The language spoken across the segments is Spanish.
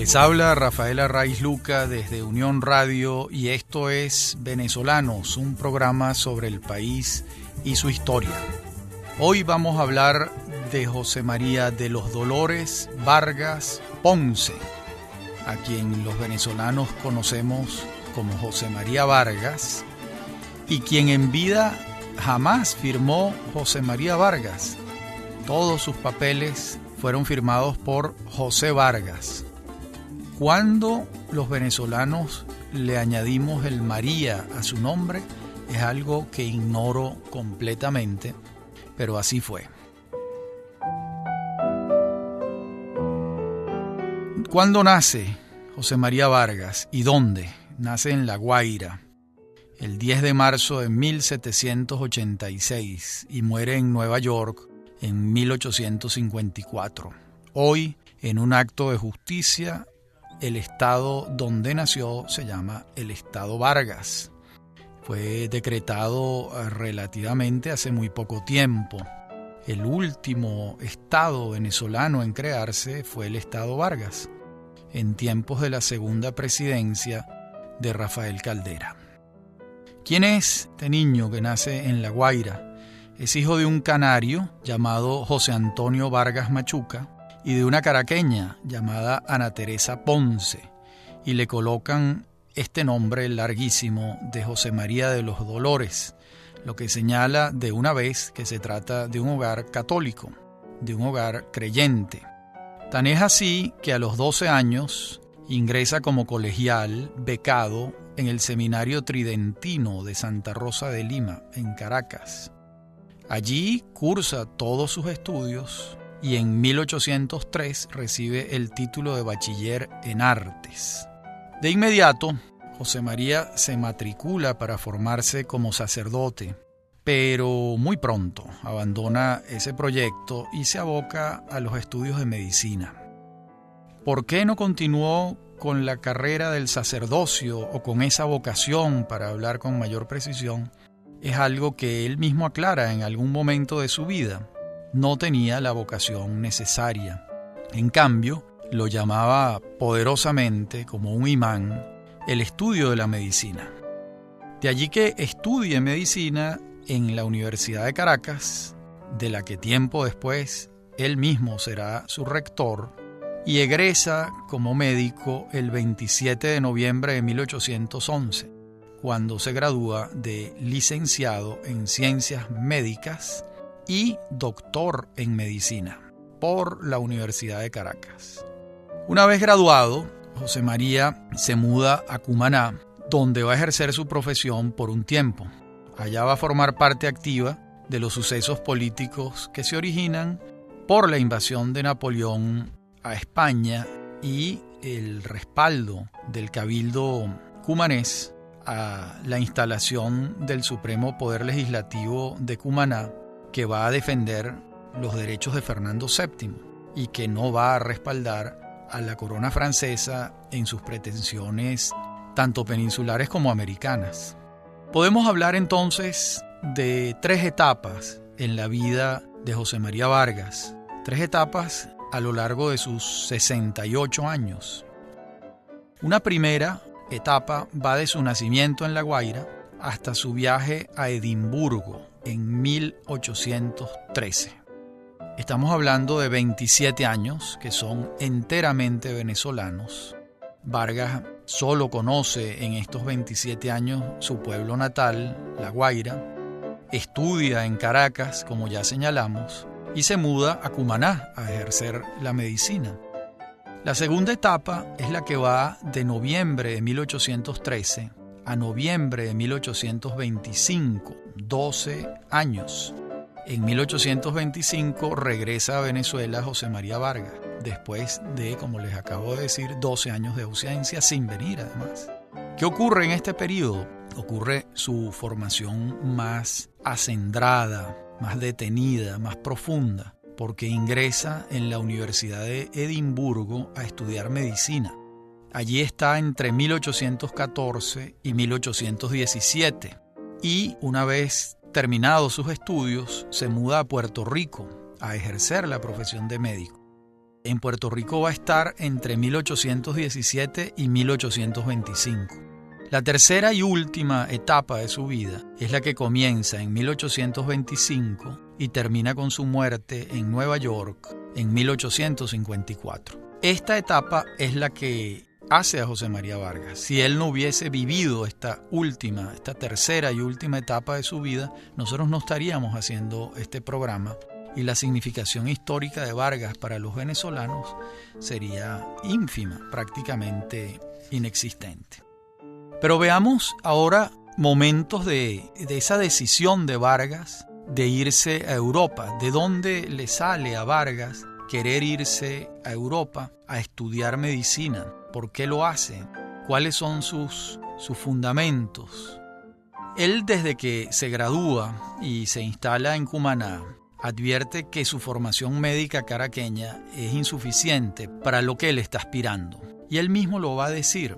Les habla Rafael Arraiz Luca desde Unión Radio y esto es Venezolanos, un programa sobre el país y su historia. Hoy vamos a hablar de José María de los Dolores Vargas Ponce, a quien los venezolanos conocemos como José María Vargas, y quien en vida jamás firmó José María Vargas. Todos sus papeles fueron firmados por José Vargas. Cuando los venezolanos le añadimos el María a su nombre, es algo que ignoro completamente, pero así fue. ¿Cuándo nace José María Vargas y dónde? Nace en La Guaira, el 10 de marzo de 1786 y muere en Nueva York en 1854. Hoy, en un acto de justicia, el estado donde nació se llama el Estado Vargas. Fue decretado relativamente hace muy poco tiempo. El último estado venezolano en crearse fue el Estado Vargas, en tiempos de la segunda presidencia de Rafael Caldera. ¿Quién es este niño que nace en La Guaira? Es hijo de un canario llamado José Antonio Vargas Machuca y de una caraqueña llamada Ana Teresa Ponce, y le colocan este nombre larguísimo de José María de los Dolores, lo que señala de una vez que se trata de un hogar católico, de un hogar creyente. Tan es así que a los 12 años ingresa como colegial becado en el Seminario Tridentino de Santa Rosa de Lima, en Caracas. Allí cursa todos sus estudios y en 1803 recibe el título de bachiller en artes. De inmediato, José María se matricula para formarse como sacerdote, pero muy pronto abandona ese proyecto y se aboca a los estudios de medicina. ¿Por qué no continuó con la carrera del sacerdocio o con esa vocación, para hablar con mayor precisión? Es algo que él mismo aclara en algún momento de su vida. No tenía la vocación necesaria. En cambio, lo llamaba poderosamente, como un imán, el estudio de la medicina. De allí que estudie medicina en la Universidad de Caracas, de la que tiempo después él mismo será su rector, y egresa como médico el 27 de noviembre de 1811, cuando se gradúa de licenciado en Ciencias Médicas y doctor en Medicina por la Universidad de Caracas. Una vez graduado, José María se muda a Cumaná, donde va a ejercer su profesión por un tiempo. Allá va a formar parte activa de los sucesos políticos que se originan por la invasión de Napoleón a España y el respaldo del Cabildo cumanés a la instalación del Supremo Poder Legislativo de Cumaná, que va a defender los derechos de Fernando VII y que no va a respaldar a la corona francesa en sus pretensiones tanto peninsulares como americanas. Podemos hablar entonces de 3 etapas en la vida de José María Vargas, 3 etapas a lo largo de sus 68 años. Una primera etapa va de su nacimiento en La Guaira hasta su viaje a Edimburgo en 1813. Estamos hablando de 27 años que son enteramente venezolanos. Vargas solo conoce en estos 27 años su pueblo natal, La Guaira, estudia en Caracas, como ya señalamos, y se muda a Cumaná a ejercer la medicina. La segunda etapa es la que va de noviembre de 1813 a noviembre de 1825, 12 años. En 1825 regresa a Venezuela José María Vargas, después de, como les acabo de decir, 12 años de ausencia sin venir además. ¿Qué ocurre en este periodo? Ocurre su formación más acendrada, más detenida, más profunda, porque ingresa en la Universidad de Edimburgo a estudiar medicina. Allí está entre 1814 y 1817 y una vez terminados sus estudios se muda a Puerto Rico a ejercer la profesión de médico. En Puerto Rico va a estar entre 1817 y 1825. La tercera y última etapa de su vida es la que comienza en 1825 y termina con su muerte en Nueva York en 1854. Esta etapa es la que hace a José María Vargas. Si él no hubiese vivido esta tercera y última etapa de su vida, nosotros no estaríamos haciendo este programa y la significación histórica de Vargas para los venezolanos sería ínfima, prácticamente inexistente. Pero veamos ahora momentos de esa decisión de Vargas de irse a Europa. ¿De dónde le sale a Vargas querer irse a Europa a estudiar medicina? ¿Por qué lo hace? ¿Cuáles son sus fundamentos? Él, desde que se gradúa y se instala en Cumaná, advierte que su formación médica caraqueña es insuficiente para lo que él está aspirando. Y él mismo lo va a decir.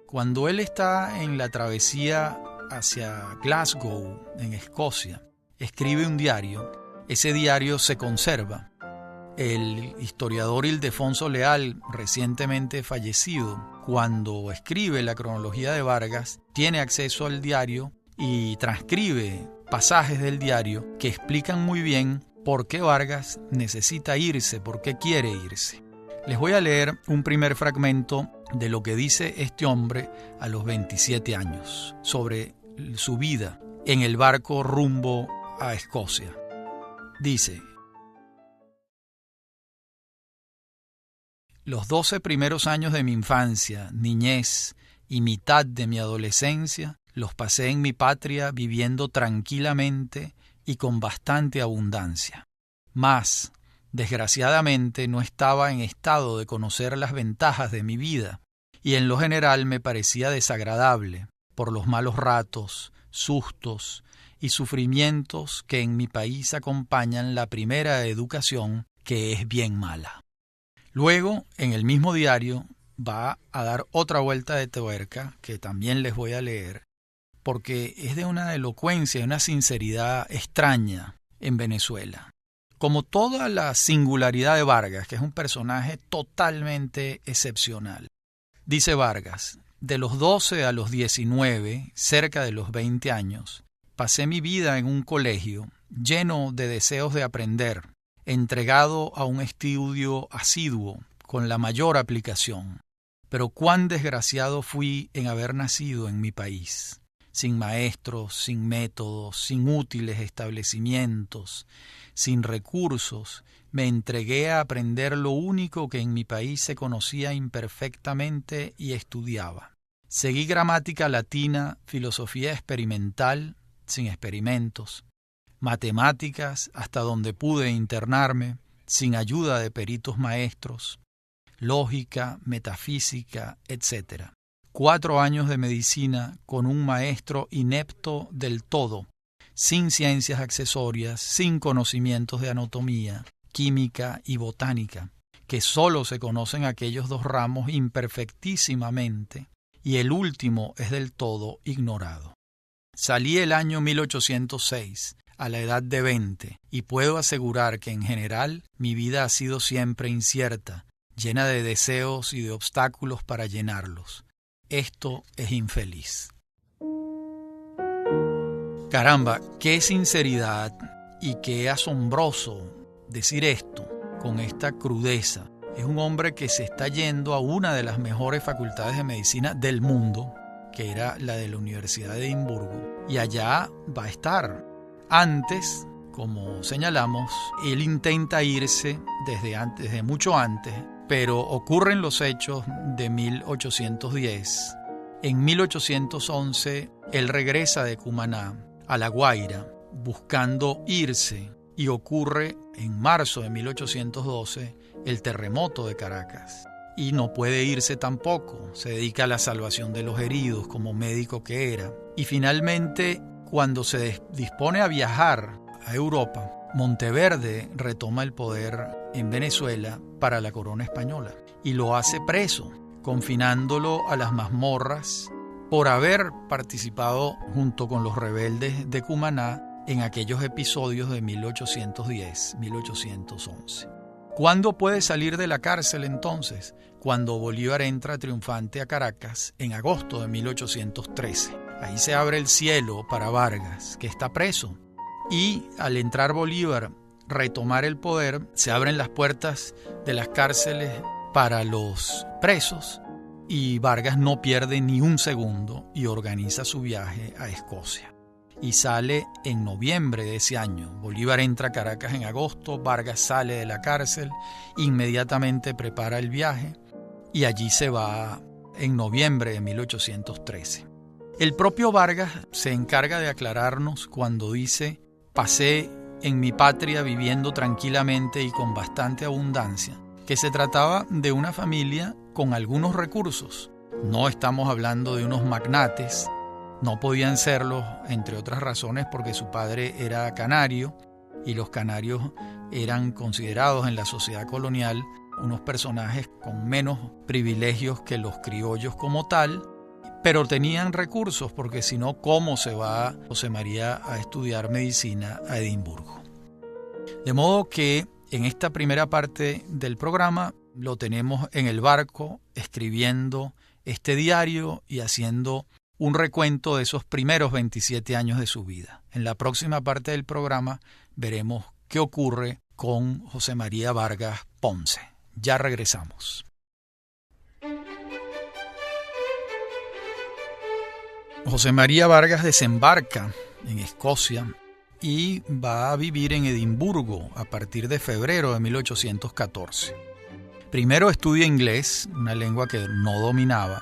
Cuando él está en la travesía hacia Glasgow, en Escocia, escribe un diario. Ese diario se conserva. El historiador Ildefonso Leal, recientemente fallecido, cuando escribe la cronología de Vargas, tiene acceso al diario y transcribe pasajes del diario que explican muy bien por qué Vargas necesita irse, por qué quiere irse. Les voy a leer un primer fragmento de lo que dice este hombre a los 27 años sobre su vida en el barco rumbo a Escocia. Dice: los 12 primeros años de mi infancia, niñez y mitad de mi adolescencia los pasé en mi patria viviendo tranquilamente y con bastante abundancia. Mas, desgraciadamente, no estaba en estado de conocer las ventajas de mi vida, y en lo general me parecía desagradable por los malos ratos, sustos y sufrimientos que en mi país acompañan la primera educación, que es bien mala. Luego, en el mismo diario, va a dar otra vuelta de tuerca, que también les voy a leer, porque es de una elocuencia y una sinceridad extraña en Venezuela. Como toda la singularidad de Vargas, que es un personaje totalmente excepcional. Dice Vargas: de los 12 a los 19, cerca de los 20 años, pasé mi vida en un colegio lleno de deseos de aprender, entregado a un estudio asiduo con la mayor aplicación. Pero cuán desgraciado fui en haber nacido en mi país, sin maestros, sin métodos, sin útiles establecimientos, sin recursos. Me entregué a aprender lo único que en mi país se conocía imperfectamente y estudiaba. Seguí gramática latina, filosofía experimental, sin experimentos, matemáticas hasta donde pude internarme, sin ayuda de peritos maestros, lógica, metafísica, etc. 4 años de medicina con un maestro inepto del todo, sin ciencias accesorias, sin conocimientos de anatomía, química y botánica, que sólo se conocen aquellos 2 ramos imperfectísimamente, y el último es del todo ignorado. Salí el año 1806, a la edad de 20, y puedo asegurar que en general mi vida ha sido siempre incierta, llena de deseos y de obstáculos para llenarlos. Esto es infeliz. Caramba, qué sinceridad y qué asombroso decir esto con esta crudeza. Es un hombre que se está yendo a una de las mejores facultades de medicina del mundo, que era la de la Universidad de Edimburgo, y allá va a estar. Antes, como señalamos, él intenta irse desde mucho antes, pero ocurren los hechos de 1810. En 1811, él regresa de Cumaná a La Guaira, buscando irse, y ocurre en marzo de 1812 el terremoto de Caracas. Y no puede irse tampoco, se dedica a la salvación de los heridos como médico que era. Y finalmente, cuando se dispone a viajar a Europa, Monteverde retoma el poder en Venezuela para la corona española y lo hace preso, confinándolo a las mazmorras por haber participado junto con los rebeldes de Cumaná en aquellos episodios de 1810-1811. ¿Cuándo puede salir de la cárcel entonces? Cuando Bolívar entra triunfante a Caracas en agosto de 1813. Ahí se abre el cielo para Vargas, que está preso. Y al entrar Bolívar, retomar el poder, se abren las puertas de las cárceles para los presos y Vargas no pierde ni un segundo y organiza su viaje a Escocia. Y sale en noviembre de ese año. Bolívar entra a Caracas en agosto, Vargas sale de la cárcel, inmediatamente prepara el viaje y allí se va en noviembre de 1813. El propio Vargas se encarga de aclararnos cuando dice: pasé en mi patria viviendo tranquilamente y con bastante abundancia, que se trataba de una familia con algunos recursos. No estamos hablando de unos magnates, no podían serlo, entre otras razones, porque su padre era canario y los canarios eran considerados en la sociedad colonial unos personajes con menos privilegios que los criollos como tal, pero tenían recursos, porque si no, ¿cómo se va José María a estudiar medicina a Edimburgo? De modo que en esta primera parte del programa lo tenemos en el barco escribiendo este diario y haciendo un recuento de esos primeros 27 años de su vida. En la próxima parte del programa veremos qué ocurre con José María Vargas Ponce. Ya regresamos. José María Vargas desembarca en Escocia y va a vivir en Edimburgo a partir de febrero de 1814. Primero estudia inglés, una lengua que no dominaba,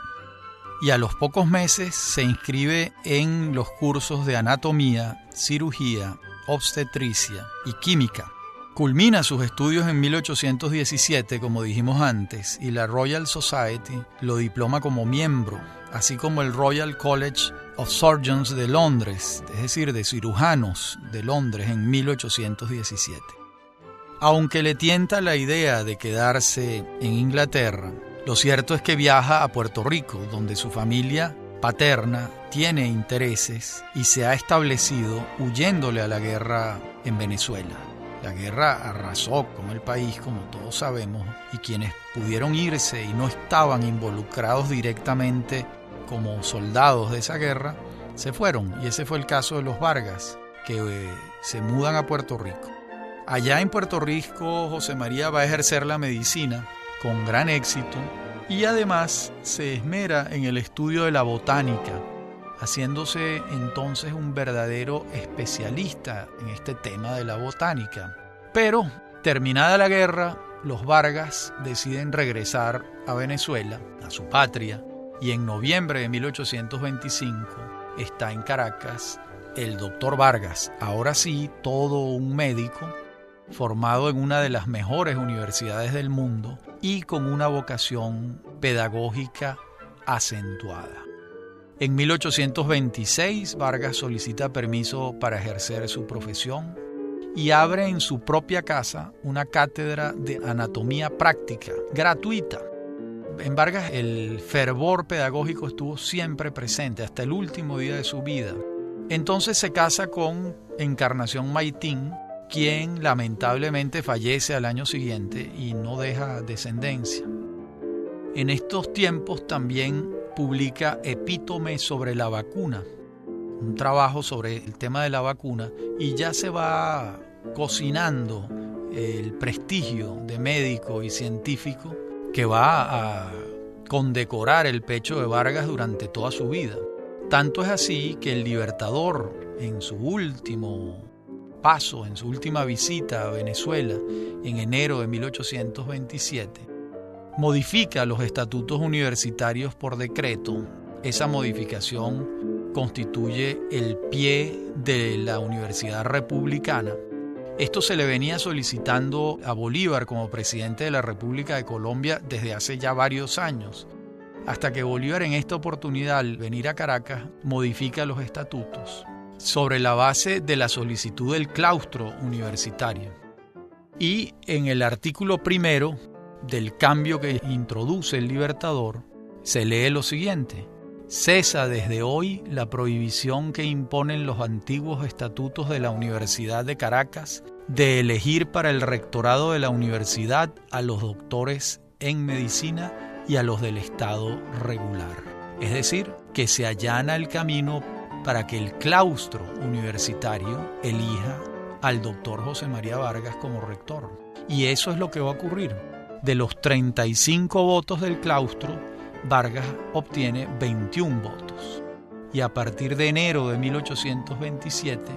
y a los pocos meses se inscribe en los cursos de anatomía, cirugía, obstetricia y química. Culmina sus estudios en 1817, como dijimos antes, y la Royal Society lo diploma como miembro, así como el Royal College of Surgeons de Londres, es decir, de cirujanos de Londres en 1817. Aunque le tienta la idea de quedarse en Inglaterra, lo cierto es que viaja a Puerto Rico, donde su familia paterna tiene intereses y se ha establecido huyéndole a la guerra en Venezuela. La guerra arrasó con el país, como todos sabemos, y quienes pudieron irse y no estaban involucrados directamente como soldados de esa guerra, se fueron. Y ese fue el caso de los Vargas, que se mudan a Puerto Rico. Allá en Puerto Rico, José María va a ejercer la medicina con gran éxito y además se esmera en el estudio de la botánica, haciéndose entonces un verdadero especialista en este tema de la botánica. Pero, terminada la guerra, los Vargas deciden regresar a Venezuela, a su patria, y en noviembre de 1825 está en Caracas el doctor Vargas, ahora sí todo un médico, formado en una de las mejores universidades del mundo y con una vocación pedagógica acentuada. En 1826, Vargas solicita permiso para ejercer su profesión y abre en su propia casa una cátedra de anatomía práctica, gratuita. En Vargas el fervor pedagógico estuvo siempre presente hasta el último día de su vida. Entonces se casa con Encarnación Maitín, quien lamentablemente fallece al año siguiente y no deja descendencia. En estos tiempos también publica Epítome sobre la vacuna, un trabajo sobre el tema de la vacuna, y ya se va cocinando el prestigio de médico y científico que va a condecorar el pecho de Vargas durante toda su vida. Tanto es así que el Libertador, en su último paso, en su última visita a Venezuela en enero de 1827, modifica los estatutos universitarios por decreto. Esa modificación constituye el pie de la Universidad Republicana. Esto se le venía solicitando a Bolívar como presidente de la República de Colombia desde hace ya varios años, hasta que Bolívar en esta oportunidad, al venir a Caracas, modifica los estatutos sobre la base de la solicitud del claustro universitario. Y en el artículo primero del cambio que introduce el Libertador, se lee lo siguiente: Cesa desde hoy la prohibición que imponen los antiguos estatutos de la Universidad de Caracas de elegir para el rectorado de la universidad a los doctores en medicina y a los del estado regular. Es decir, que se allana el camino para que el claustro universitario elija al doctor José María Vargas como rector. Y eso es lo que va a ocurrir. De los 35 votos del claustro, Vargas obtiene 21 votos. Y a partir de enero de 1827,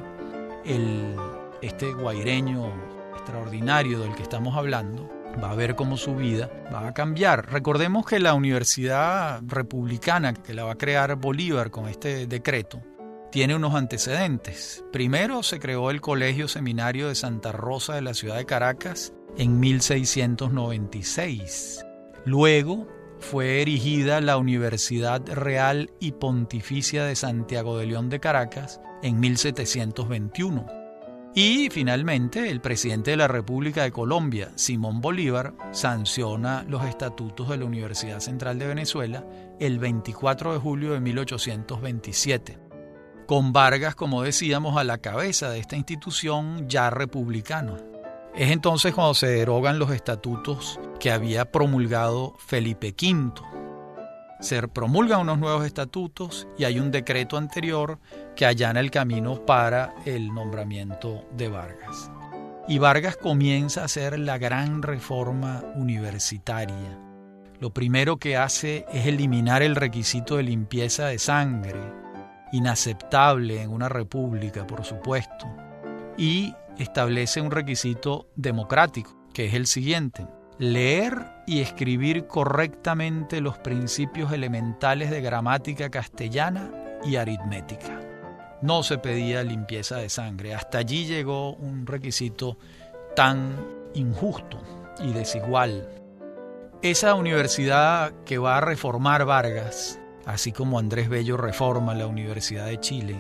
este guaireño extraordinario del que estamos hablando va a ver cómo su vida va a cambiar. Recordemos que la Universidad Republicana, que la va a crear Bolívar con este decreto, tiene unos antecedentes. Primero se creó el Colegio Seminario de Santa Rosa de la ciudad de Caracas en 1696. Luego fue erigida la Universidad Real y Pontificia de Santiago de León de Caracas en 1721. Y finalmente el presidente de la República de Colombia, Simón Bolívar, sanciona los estatutos de la Universidad Central de Venezuela el 24 de julio de 1827. Con Vargas, como decíamos, a la cabeza de esta institución ya republicana. Es entonces cuando se derogan los estatutos que había promulgado Felipe V. Se promulgan unos nuevos estatutos y hay un decreto anterior que allana el camino para el nombramiento de Vargas. Y Vargas comienza a hacer la gran reforma universitaria. Lo primero que hace es eliminar el requisito de limpieza de sangre, inaceptable en una república, por supuesto, y establece un requisito democrático, que es el siguiente: leer y escribir correctamente los principios elementales de gramática castellana y aritmética. No se pedía limpieza de sangre. Hasta allí llegó un requisito tan injusto y desigual. Esa universidad que va a reformar Vargas, así como Andrés Bello reforma la Universidad de Chile,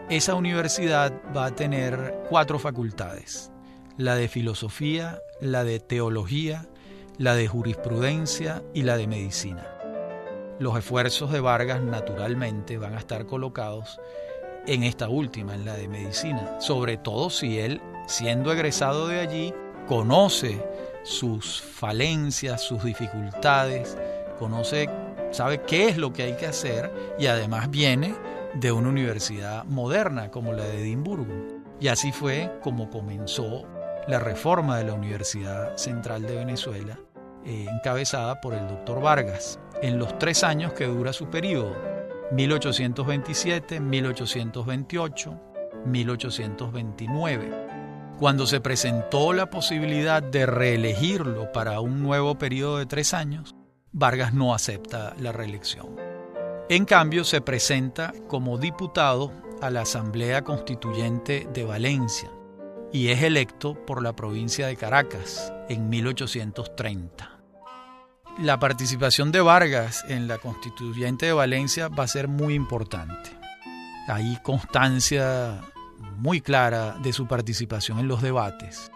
esa universidad va a tener 4 facultades: la de filosofía, la de teología, la de jurisprudencia y la de medicina. Los esfuerzos de Vargas naturalmente van a estar colocados en esta última, en la de medicina, sobre todo si él, siendo egresado de allí, conoce sus falencias, sus dificultades, sabe qué es lo que hay que hacer y además viene de una universidad moderna como la de Edimburgo. Y así fue como comenzó la reforma de la Universidad Central de Venezuela, encabezada por el doctor Vargas, en los 3 años que dura su periodo, 1827, 1828, 1829. Cuando se presentó la posibilidad de reelegirlo para un nuevo periodo de 3 años, Vargas no acepta la reelección. En cambio, se presenta como diputado a la Asamblea Constituyente de Valencia y es electo por la provincia de Caracas en 1830. La participación de Vargas en la Constituyente de Valencia va a ser muy importante. Hay constancia muy clara de su participación en los debates.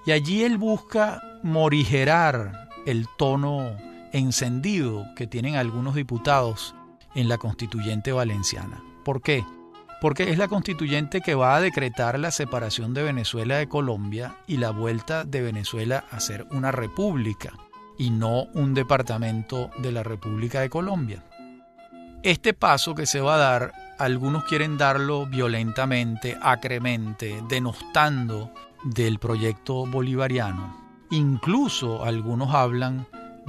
Y allí él busca morigerar el tono encendido que tienen algunos diputados en la Constituyente valenciana. ¿Por qué? Porque es la Constituyente que va a decretar la separación de Venezuela de Colombia y la vuelta de Venezuela a ser una república y no un departamento de la República de Colombia. Este paso que se va a dar, algunos quieren darlo violentamente, acremente, denostando del proyecto bolivariano. Incluso algunos hablan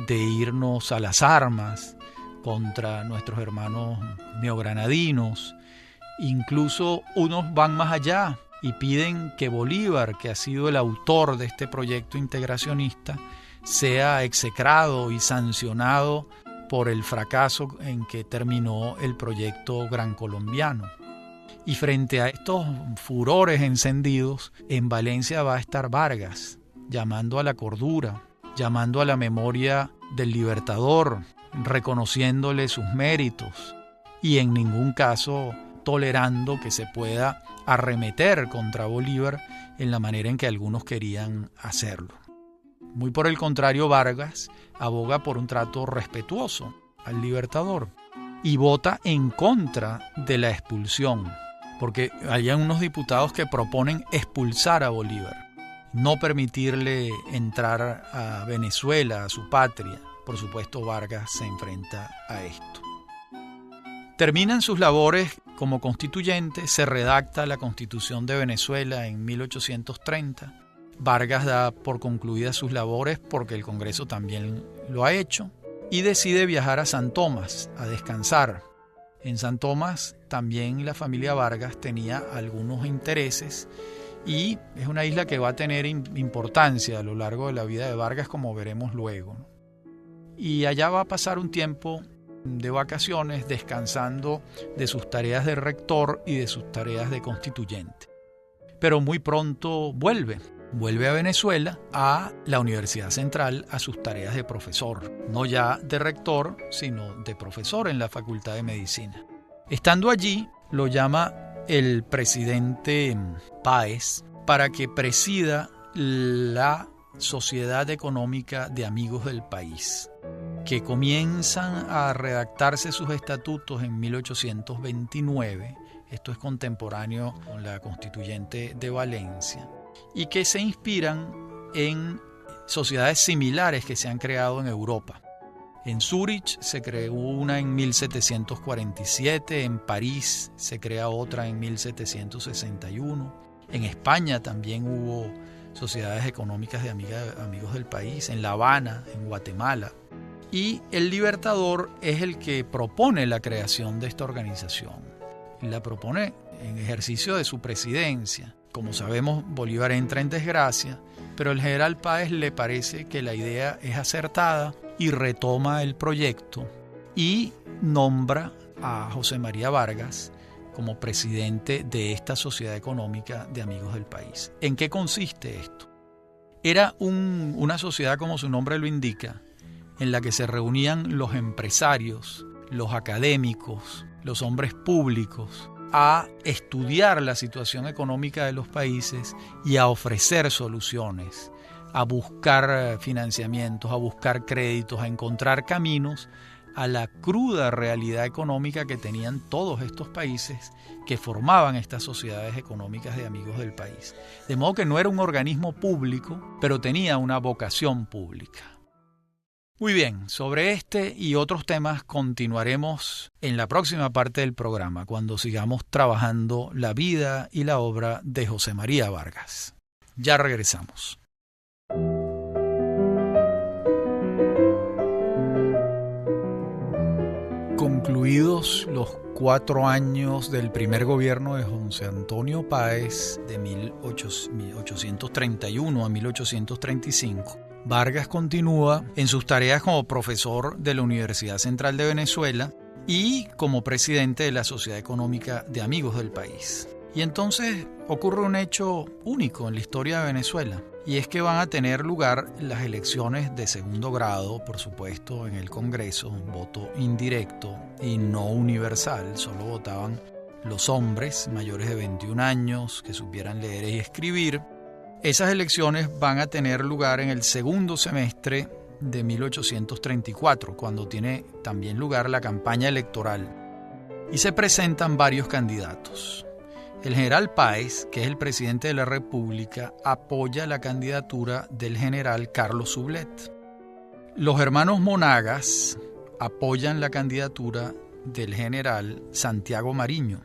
de irnos a las armas contra nuestros hermanos neogranadinos. Incluso unos van más allá y piden que Bolívar, que ha sido el autor de este proyecto integracionista, sea execrado y sancionado por el fracaso en que terminó el proyecto gran colombiano. Y frente a estos furores encendidos, en Valencia va a estar Vargas, llamando a la cordura, llamando a la memoria del Libertador, reconociéndole sus méritos y en ningún caso tolerando que se pueda arremeter contra Bolívar en la manera en que algunos querían hacerlo. Muy por el contrario, Vargas aboga por un trato respetuoso al Libertador. y vota en contra de la expulsión, porque hay unos diputados que proponen expulsar a Bolívar, no permitirle entrar a Venezuela, a su patria. Por supuesto, Vargas se enfrenta a esto. Terminan sus labores como constituyente, se redacta la Constitución de Venezuela en 1830. Vargas da por concluidas sus labores porque el Congreso también lo ha hecho y decide viajar a San Tomás a descansar. En San Tomás también la familia Vargas tenía algunos intereses y es una isla que va a tener importancia a lo largo de la vida de Vargas, como veremos luego, ¿no? Y allá va a pasar un tiempo de vacaciones descansando de sus tareas de rector y de sus tareas de constituyente. Pero muy pronto vuelve a Venezuela, a la Universidad Central, a sus tareas de profesor, no ya de rector, sino de profesor en la Facultad de Medicina. Estando allí, lo llama el presidente Páez para que presida la Sociedad Económica de Amigos del País, que comienzan a redactarse sus estatutos en 1829, esto es contemporáneo con la Constituyente de Valencia, y que se inspiran en sociedades similares que se han creado en Europa. En Zúrich se creó una en 1747, en París se crea otra en 1761, en España también hubo sociedades económicas de amigos del país, en La Habana, en Guatemala. Y el Libertador es el que propone la creación de esta organización. La propone en ejercicio de su presidencia. Como sabemos, Bolívar entra en desgracia, pero el general Páez le parece que la idea es acertada y retoma el proyecto y nombra a José María Vargas como presidente de esta Sociedad Económica de Amigos del País. ¿En qué consiste esto? Era una sociedad, como su nombre lo indica, en la que se reunían los empresarios, los académicos, los hombres públicos, a estudiar la situación económica de los países y a ofrecer soluciones, a buscar financiamientos, a buscar créditos, a encontrar caminos a la cruda realidad económica que tenían todos estos países que formaban estas sociedades económicas de amigos del país. De modo que no era un organismo público, pero tenía una vocación pública. Muy bien, sobre este y otros temas continuaremos en la próxima parte del programa, cuando sigamos trabajando la vida y la obra de José María Vargas. Ya regresamos. Concluidos los 4 años del primer gobierno de José Antonio Páez, de 1831 a 1835, Vargas continúa en sus tareas como profesor de la Universidad Central de Venezuela y como presidente de la Sociedad Económica de Amigos del País. Y entonces ocurre un hecho único en la historia de Venezuela, y es que van a tener lugar las elecciones de segundo grado, por supuesto, en el Congreso, voto indirecto y no universal, solo votaban los hombres mayores de 21 años que supieran leer y escribir. Esas elecciones van a tener lugar en el segundo semestre de 1834, cuando tiene también lugar la campaña electoral, y se presentan varios candidatos. El general Páez, que es el presidente de la República, apoya la candidatura del general Carlos Sublet. Los hermanos Monagas apoyan la candidatura del general Santiago Mariño.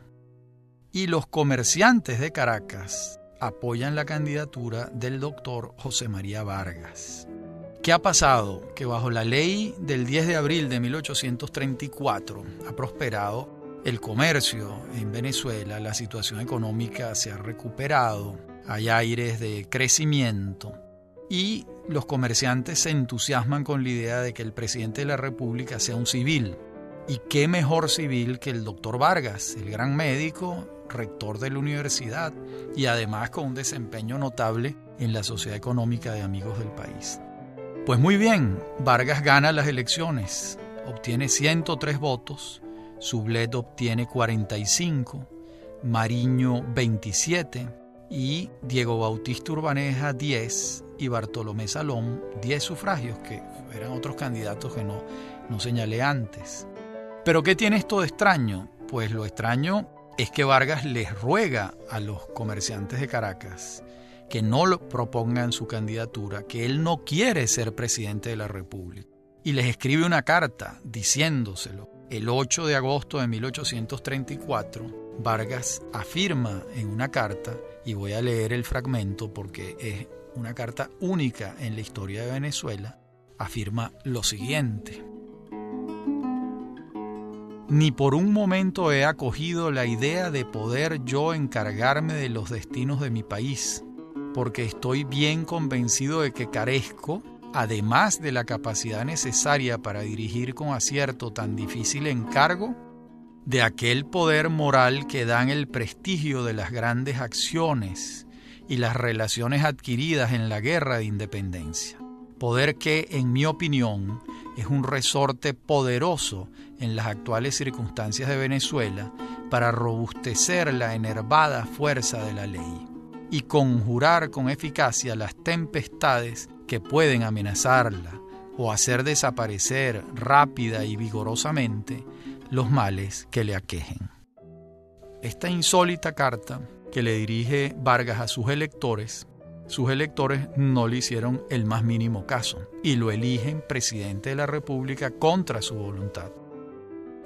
Y los comerciantes de Caracas apoyan la candidatura del doctor José María Vargas. ¿Qué ha pasado? Que bajo la ley del 10 de abril de 1834 ha prosperado el comercio en Venezuela, la situación económica se ha recuperado, hay aires de crecimiento y los comerciantes se entusiasman con la idea de que el presidente de la República sea un civil. ¿Y qué mejor civil que el doctor Vargas, el gran médico, rector de la universidad y además con un desempeño notable en la Sociedad Económica de Amigos del País? Pues muy bien, Vargas gana las elecciones, obtiene 103 votos, Sublet obtiene 45, Mariño 27 y Diego Bautista Urbaneja 10 y Bartolomé Salón 10 sufragios, que eran otros candidatos que no señalé antes. ¿Pero qué tiene esto de extraño? Pues lo extraño es que Vargas les ruega a los comerciantes de Caracas que no lo propongan su candidatura, que él no quiere ser presidente de la República. Y les escribe una carta diciéndoselo. El 8 de agosto de 1834, Vargas afirma en una carta, y voy a leer el fragmento porque es una carta única en la historia de Venezuela, afirma lo siguiente: ni por un momento he acogido la idea de poder yo encargarme de los destinos de mi país, porque estoy bien convencido de que carezco, además de la capacidad necesaria para dirigir con acierto tan difícil encargo, de aquel poder moral que dan el prestigio de las grandes acciones y las relaciones adquiridas en la guerra de independencia. Poder que, en mi opinión, es un resorte poderoso en las actuales circunstancias de Venezuela para robustecer la enervada fuerza de la ley y conjurar con eficacia las tempestades que pueden amenazarla o hacer desaparecer rápida y vigorosamente los males que le aquejen. Esta insólita carta que le dirige Vargas a sus electores no le hicieron el más mínimo caso y lo eligen presidente de la República contra su voluntad.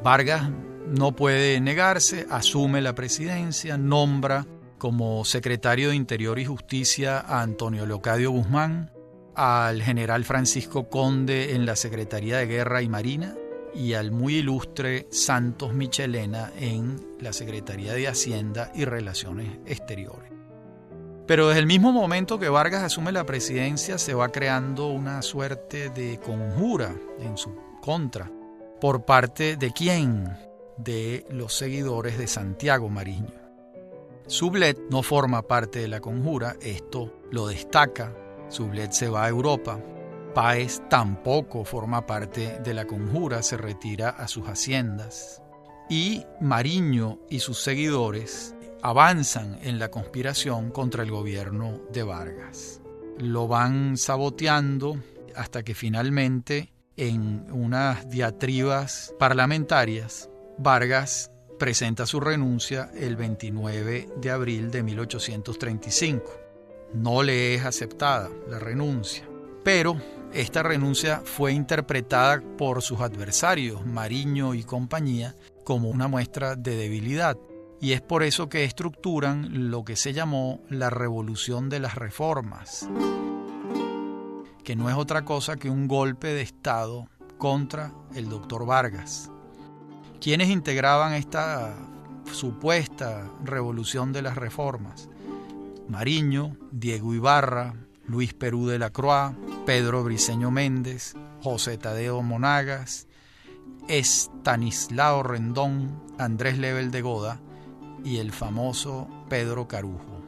Vargas no puede negarse, asume la presidencia, nombra como secretario de Interior y Justicia a Antonio Leocadio Guzmán, al general Francisco Conde en la Secretaría de Guerra y Marina y al muy ilustre Santos Michelena en la Secretaría de Hacienda y Relaciones Exteriores. Pero desde el mismo momento que Vargas asume la presidencia se va creando una suerte de conjura en su contra. ¿Por parte de quién? De los seguidores de Santiago Mariño. Sublette no forma parte de la conjura, esto lo destaca. Sublette se va a Europa. Páez tampoco forma parte de la conjura, se retira a sus haciendas. Y Mariño y sus seguidores avanzan en la conspiración contra el gobierno de Vargas. Lo van saboteando hasta que finalmente, en unas diatribas parlamentarias, Vargas presenta su renuncia el 29 de abril de 1835. No le es aceptada la renuncia, pero esta renuncia fue interpretada por sus adversarios, Mariño y compañía, como una muestra de debilidad. Y es por eso que estructuran lo que se llamó la Revolución de las Reformas, que no es otra cosa que un golpe de Estado contra el doctor Vargas. ¿Quiénes integraban esta supuesta Revolución de las Reformas? Mariño, Diego Ibarra, Luis Perú de la Croix, Pedro Briceño Méndez, José Tadeo Monagas, Estanislao Rendón, Andrés Lebel de Goda y el famoso Pedro Carujo.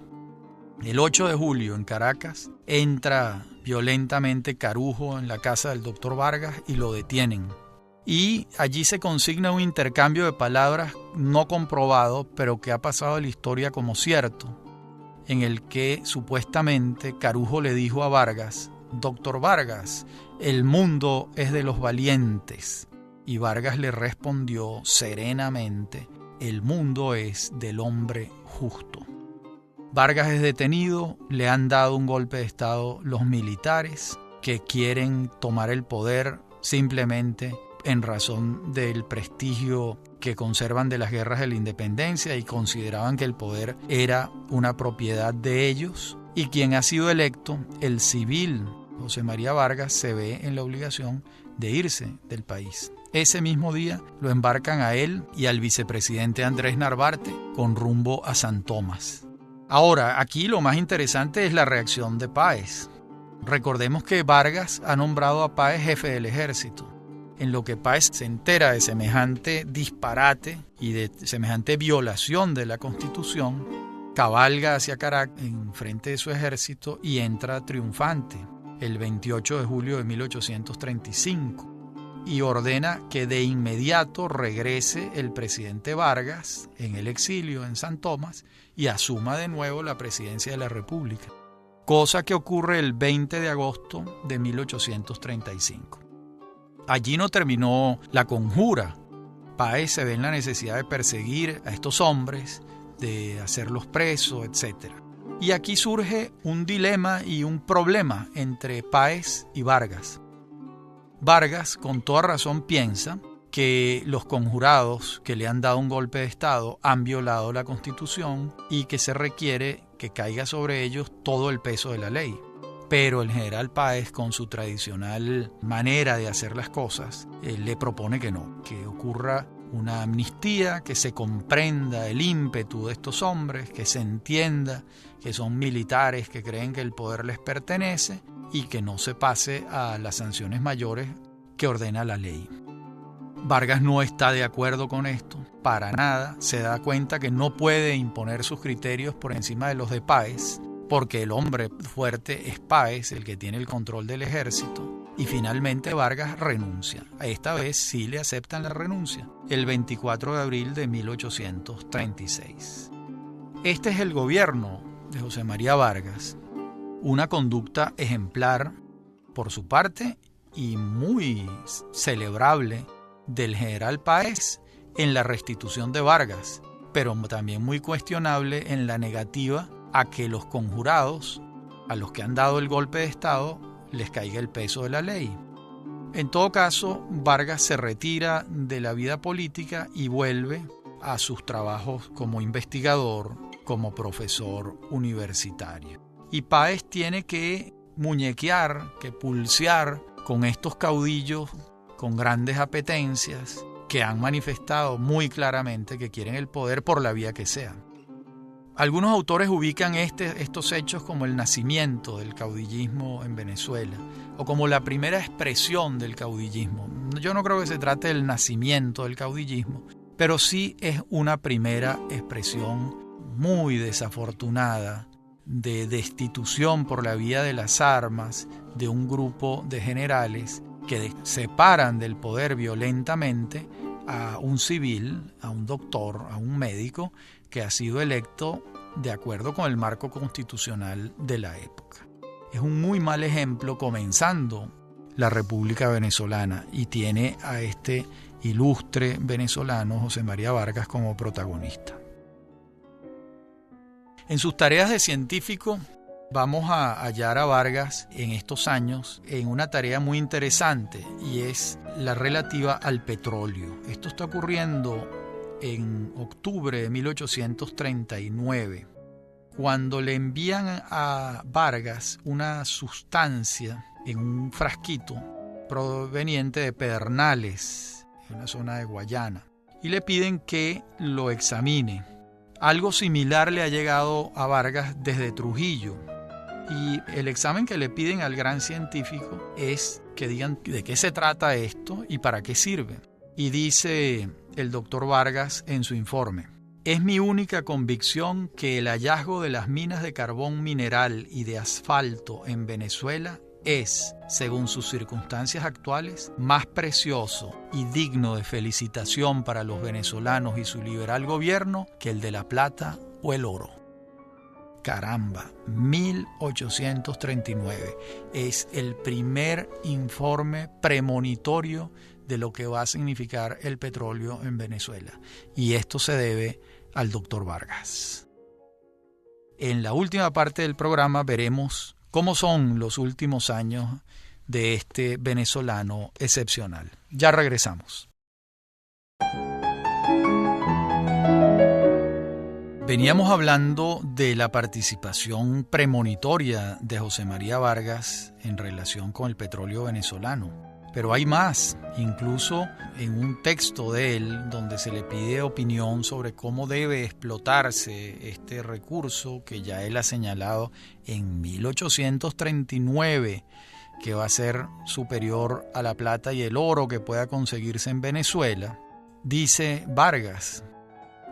El 8 de julio en Caracas entra violentamente Carujo en la casa del doctor Vargas y lo detienen. Y allí se consigna un intercambio de palabras no comprobado, pero que ha pasado a la historia como cierto, en el que supuestamente Carujo le dijo a Vargas: doctor Vargas, el mundo es de los valientes. Y Vargas le respondió serenamente: el mundo es del hombre justo. Vargas es detenido, le han dado un golpe de Estado los militares que quieren tomar el poder simplemente en razón del prestigio que conservan de las guerras de la independencia y consideraban que el poder era una propiedad de ellos. Y quien ha sido electo, el civil José María Vargas, se ve en la obligación de irse del país. Ese mismo día lo embarcan a él y al vicepresidente Andrés Narvarte con rumbo a San Tomás. Ahora, aquí lo más interesante es la reacción de Páez. Recordemos que Vargas ha nombrado a Páez jefe del ejército. En lo que Páez se entera de semejante disparate y de semejante violación de la Constitución, cabalga hacia Caracas en frente de su ejército y entra triunfante el 28 de julio de 1835 y ordena que de inmediato regrese el presidente Vargas en el exilio en San Tomás y asuma de nuevo la presidencia de la República, cosa que ocurre el 20 de agosto de 1835. Allí no terminó la conjura, Páez se ve en la necesidad de perseguir a estos hombres, de hacerlos presos, etc. Y aquí surge un dilema y un problema entre Páez y Vargas. Vargas, con toda razón, piensa que los conjurados que le han dado un golpe de Estado han violado la Constitución y que se requiere que caiga sobre ellos todo el peso de la ley. Pero el general Páez, con su tradicional manera de hacer las cosas, le propone que no, que ocurra una amnistía, que se comprenda el ímpetu de estos hombres, que se entienda que son militares que creen que el poder les pertenece y que no se pase a las sanciones mayores que ordena la ley. Vargas no está de acuerdo con esto, para nada. Se da cuenta que no puede imponer sus criterios por encima de los de Páez, porque el hombre fuerte es Páez, el que tiene el control del ejército, y finalmente Vargas renuncia. Esta vez sí le aceptan la renuncia, el 24 de abril de 1836. Este es el gobierno de José María Vargas, una conducta ejemplar por su parte y muy celebrable del general Páez en la restitución de Vargas, pero también muy cuestionable en la negativa a que los conjurados, a los que han dado el golpe de Estado, les caiga el peso de la ley. En todo caso, Vargas se retira de la vida política y vuelve a sus trabajos como investigador, como profesor universitario. Y Páez tiene que muñequear, que pulsear con estos caudillos con grandes apetencias que han manifestado muy claramente que quieren el poder por la vía que sea. Algunos autores ubican estos hechos como el nacimiento del caudillismo en Venezuela o como la primera expresión del caudillismo. Yo no creo que se trate del nacimiento del caudillismo, pero sí es una primera expresión muy desafortunada de destitución por la vía de las armas de un grupo de generales que separan del poder violentamente a un civil, a un doctor, a un médico que ha sido electo de acuerdo con el marco constitucional de la época. Es un muy mal ejemplo comenzando la República Venezolana y tiene a este ilustre venezolano José María Vargas como protagonista. En sus tareas de científico vamos a hallar a Vargas en estos años en una tarea muy interesante y es la relativa al petróleo. Esto está ocurriendo en octubre de 1839, cuando le envían a Vargas una sustancia en un frasquito proveniente de Pedernales, en una zona de Guayana, y le piden que lo examine. Algo similar le ha llegado a Vargas desde Trujillo, y el examen que le piden al gran científico es que digan de qué se trata esto y para qué sirve. Y dice el doctor Vargas en su informe: es mi única convicción que el hallazgo de las minas de carbón mineral y de asfalto en Venezuela es, según sus circunstancias actuales, más precioso y digno de felicitación para los venezolanos y su liberal gobierno que el de la plata o el oro. Caramba, 1839 es el primer informe premonitorio de lo que va a significar el petróleo en Venezuela. Y esto se debe al doctor Vargas. En la última parte del programa veremos cómo son los últimos años de este venezolano excepcional. Ya regresamos. Veníamos hablando de la participación premonitoria de José María Vargas en relación con el petróleo venezolano. Pero hay más, incluso en un texto de él donde se le pide opinión sobre cómo debe explotarse este recurso que ya él ha señalado en 1839, que va a ser superior a la plata y el oro que pueda conseguirse en Venezuela. Dice Vargas: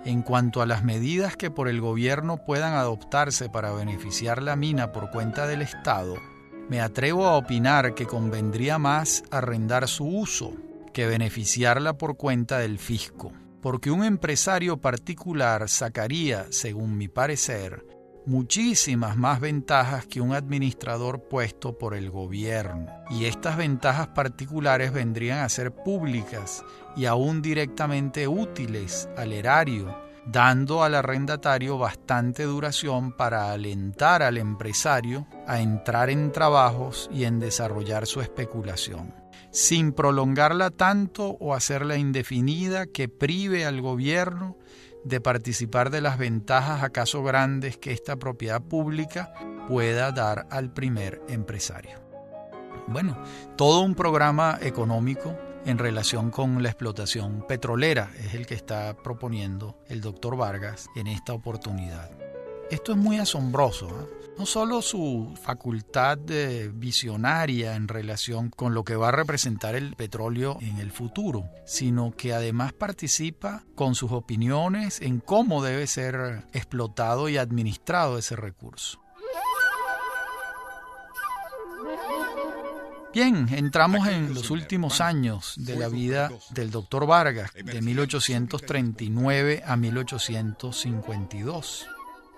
en cuanto a las medidas que por el gobierno puedan adoptarse para beneficiar la mina por cuenta del Estado, me atrevo a opinar que convendría más arrendar su uso que beneficiarla por cuenta del fisco, porque un empresario particular sacaría, según mi parecer, muchísimas más ventajas que un administrador puesto por el gobierno. Y estas ventajas particulares vendrían a ser públicas y aún directamente útiles al erario, dando al arrendatario bastante duración para alentar al empresario a entrar en trabajos y en desarrollar su especulación, sin prolongarla tanto o hacerla indefinida que prive al gobierno de participar de las ventajas acaso grandes que esta propiedad pública pueda dar al primer empresario. Bueno, todo un programa económico en relación con la explotación petrolera es el que está proponiendo el doctor Vargas en esta oportunidad. Esto es muy asombroso, ¿eh? No solo su facultad visionaria en relación con lo que va a representar el petróleo en el futuro, sino que además participa con sus opiniones en cómo debe ser explotado y administrado ese recurso. Bien, entramos en los últimos años de la vida del doctor Vargas, de 1839 a 1852.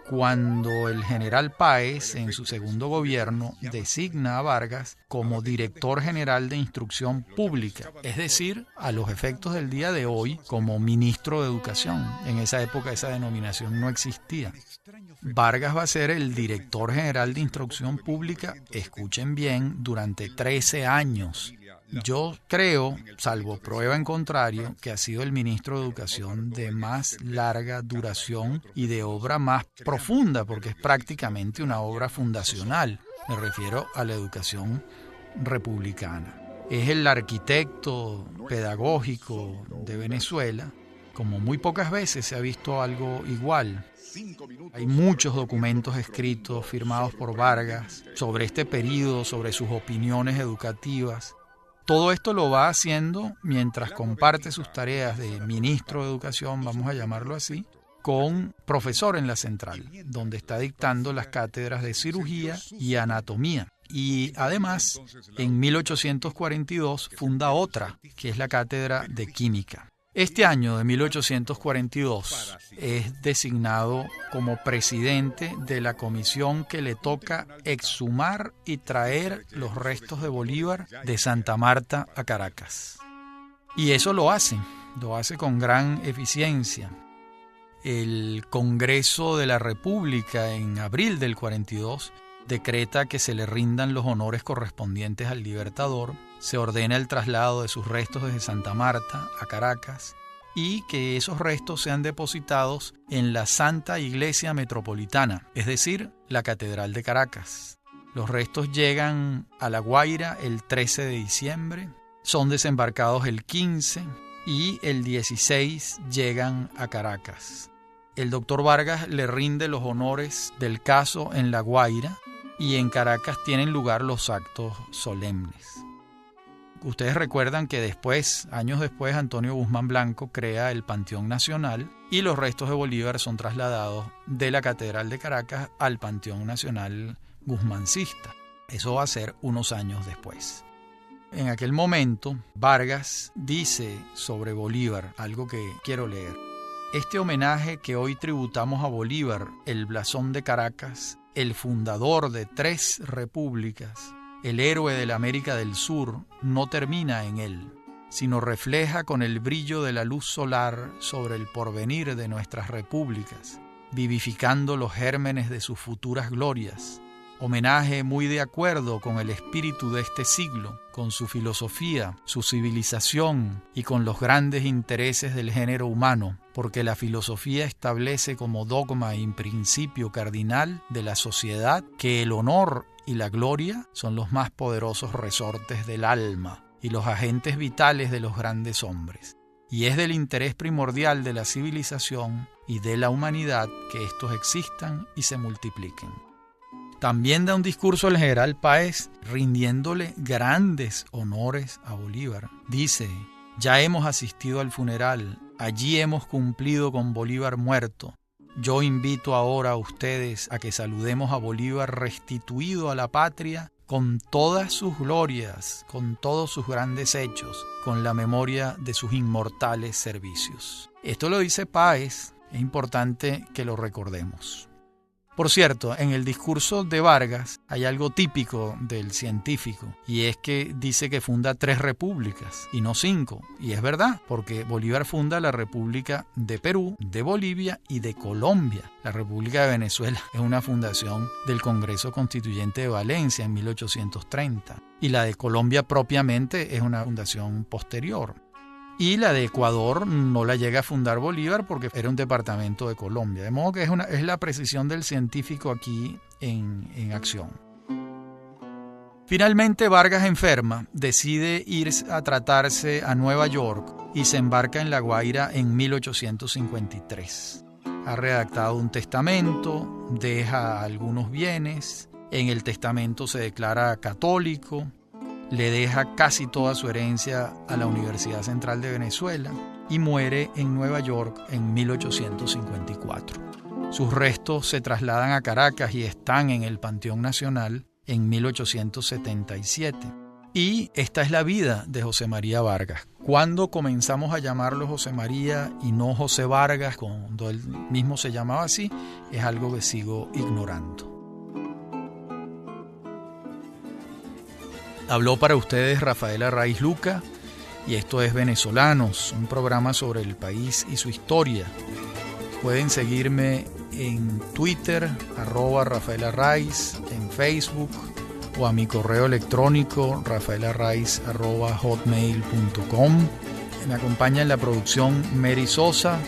Cuando el general Páez, en su segundo gobierno, designa a Vargas como director general de Instrucción Pública, es decir, a los efectos del día de hoy, como ministro de Educación. En esa época esa denominación no existía. Vargas va a ser el director general de Instrucción Pública, escuchen bien, durante 13 años. Yo creo, salvo prueba en contrario, que ha sido el ministro de Educación de más larga duración y de obra más profunda, porque es prácticamente una obra fundacional. Me refiero a la educación republicana. Es el arquitecto pedagógico de Venezuela. Como muy pocas veces se ha visto algo igual. Hay muchos documentos escritos, firmados por Vargas, sobre este periodo, sobre sus opiniones educativas. Todo esto lo va haciendo mientras comparte sus tareas de ministro de Educación, vamos a llamarlo así, con profesor en la central, donde está dictando las cátedras de cirugía y anatomía. Y además, en 1842 funda otra, que es la cátedra de química. Este año de 1842 es designado como presidente de la comisión que le toca exhumar y traer los restos de Bolívar de Santa Marta a Caracas. Y eso lo hace con gran eficiencia. El Congreso de la República en abril del 42 decreta que se le rindan los honores correspondientes al Libertador, se ordena el traslado de sus restos desde Santa Marta a Caracas y que esos restos sean depositados en la Santa Iglesia Metropolitana, es decir, la Catedral de Caracas. Los restos llegan a La Guaira el 13 de diciembre, son desembarcados el 15 y el 16 llegan a Caracas. El doctor Vargas le rinde los honores del caso en La Guaira y en Caracas tienen lugar los actos solemnes. Ustedes recuerdan que después, años después, Antonio Guzmán Blanco crea el Panteón Nacional y los restos de Bolívar son trasladados de la Catedral de Caracas al Panteón Nacional Guzmancista. Eso va a ser unos años después. En aquel momento, Vargas dice sobre Bolívar algo que quiero leer. Este homenaje que hoy tributamos a Bolívar, el blasón de Caracas, el fundador de 3 repúblicas, el héroe de la América del Sur, no termina en él, sino refleja con el brillo de la luz solar sobre el porvenir de nuestras repúblicas, vivificando los gérmenes de sus futuras glorias. Homenaje muy de acuerdo con el espíritu de este siglo, con su filosofía, su civilización y con los grandes intereses del género humano, porque la filosofía establece como dogma y principio cardinal de la sociedad que el honor y la gloria son los más poderosos resortes del alma y los agentes vitales de los grandes hombres. Y es del interés primordial de la civilización y de la humanidad que estos existan y se multipliquen. También da un discurso el general Páez rindiéndole grandes honores a Bolívar. Dice: ya hemos asistido al funeral, allí hemos cumplido con Bolívar muerto. Yo invito ahora a ustedes a que saludemos a Bolívar restituido a la patria con todas sus glorias, con todos sus grandes hechos, con la memoria de sus inmortales servicios. Esto lo dice Páez, es importante que lo recordemos. Por cierto, en el discurso de Vargas hay algo típico del científico, y es que dice que funda 3 repúblicas y no 5. Y es verdad, porque Bolívar funda la República de Perú, de Bolivia y de Colombia. La República de Venezuela es una fundación del Congreso Constituyente de Valencia en 1830. Y la de Colombia propiamente es una fundación posterior. Y la de Ecuador no la llega a fundar Bolívar porque era un departamento de Colombia. De modo que es la precisión del científico aquí en acción. Finalmente Vargas enferma, decide ir a tratarse a Nueva York y se embarca en La Guaira en 1853. Ha redactado un testamento, deja algunos bienes, en el testamento se declara católico, le deja casi toda su herencia a la Universidad Central de Venezuela y muere en Nueva York en 1854. Sus restos se trasladan a Caracas y están en el Panteón Nacional en 1877. Y esta es la vida de José María Vargas. Cuando comenzamos a llamarlo José María y no José Vargas, cuando él mismo se llamaba así, es algo que sigo ignorando. Habló para ustedes Rafael Arraiz Luca y esto es Venezolanos, un programa sobre el país y su historia. Pueden seguirme en Twitter, @Rafael Arraiz, en Facebook o a mi correo electrónico rafaelarraiz@hotmail.com. Me acompaña en la producción Mary Sosa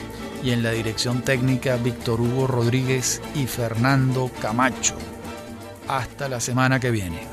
y en la dirección técnica Víctor Hugo Rodríguez y Fernando Camacho. Hasta la semana que viene.